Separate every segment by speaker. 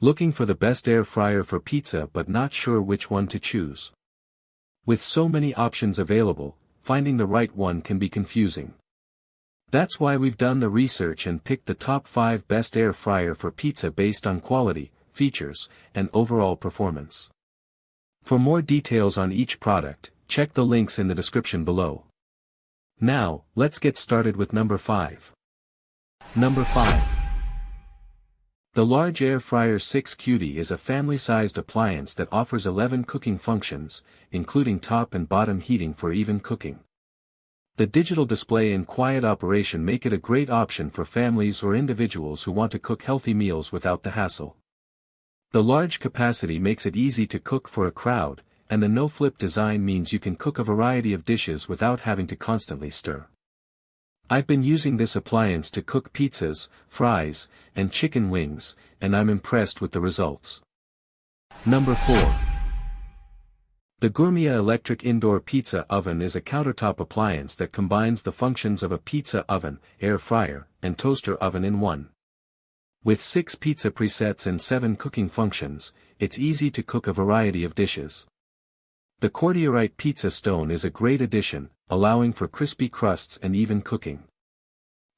Speaker 1: Looking for the best air fryer for pizza but not sure which one to choose? With so many options available, finding the right one can be confusing. That's why we've done the research and picked the top 5 best air fryer for pizza based on quality, features, and overall performance. For more details on each product, check the links in the description below. Now, let's get started with number 5. Number 5. The large air fryer 6 Cutie is a family-sized appliance that offers 11 cooking functions, including top and bottom heating for even cooking. The digital display and quiet operation make it a great option for families or individuals who want to cook healthy meals without the hassle. The large capacity makes it easy to cook for a crowd, and the no-flip design means you can cook a variety of dishes without having to constantly stir. I've been using this appliance to cook pizzas, fries, and chicken wings, and I'm impressed with the results. Number 4. The Gourmia electric indoor pizza oven is a countertop appliance that combines the functions of a pizza oven, air fryer, and toaster oven in one. With 6 pizza presets and 7 cooking functions, it's easy to cook a variety of dishes. The cordierite pizza stone is a great addition, allowing for crispy crusts and even cooking.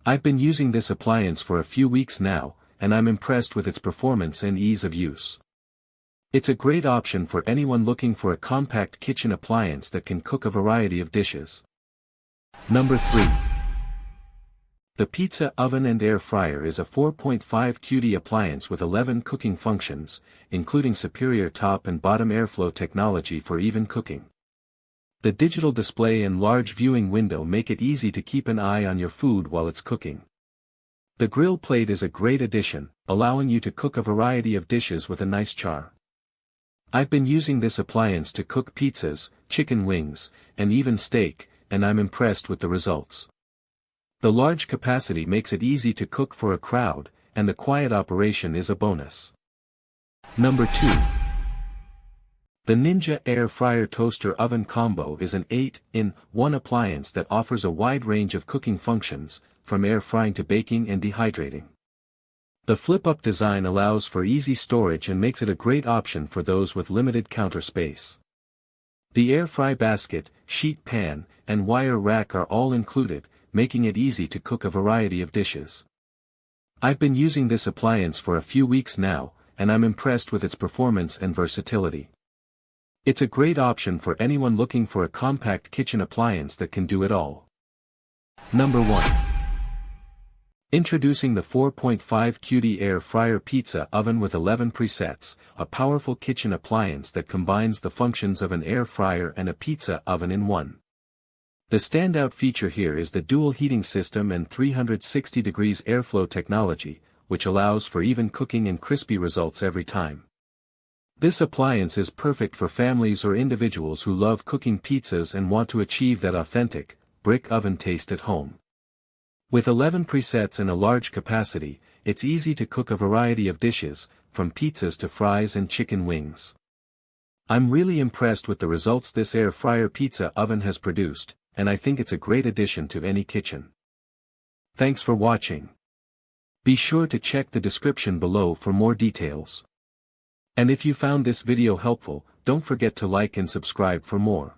Speaker 1: I've been using this appliance for a few weeks now, and I'm impressed with its performance and ease of use. It's a great option for anyone looking for a compact kitchen appliance that can cook a variety of dishes. Number 3. The pizza oven and air fryer is a 4.5 Cutie appliance with 11 cooking functions, including superior top and bottom airflow technology for even cooking. The digital display and large viewing window make it easy to keep an eye on your food while it's cooking. The grill plate is a great addition, allowing you to cook a variety of dishes with a nice char. I've been using this appliance to cook pizzas, chicken wings, and even steak, and I'm impressed with the results. The large capacity makes it easy to cook for a crowd, and the quiet operation is a bonus. Number 2. The Ninja Air Fryer Toaster Oven Combo is an 8-in-1 appliance that offers a wide range of cooking functions, from air frying to baking and dehydrating. The flip-up design allows for easy storage and makes it a great option for those with limited counter space. The air fry basket, sheet pan, and wire rack are all included, making it easy to cook a variety of dishes. I've been using this appliance for a few weeks now, and I'm impressed with its performance and versatility. It's a great option for anyone looking for a compact kitchen appliance that can do it all. Number 1. Introducing the 4.5 Cutie Air Fryer Pizza Oven with 11 presets, a powerful kitchen appliance that combines the functions of an air fryer and a pizza oven in one. The standout feature here is the dual heating system and 360 degrees airflow technology, which allows for even cooking and crispy results every time. This appliance is perfect for families or individuals who love cooking pizzas and want to achieve that authentic, brick oven taste at home. With 11 presets and a large capacity, it's easy to cook a variety of dishes, from pizzas to fries and chicken wings. I'm really impressed with the results this air fryer pizza oven has produced, and I think it's a great addition to any kitchen. Thanks for watching. Be sure to check the description below for more details. And if you found this video helpful, don't forget to like and subscribe for more.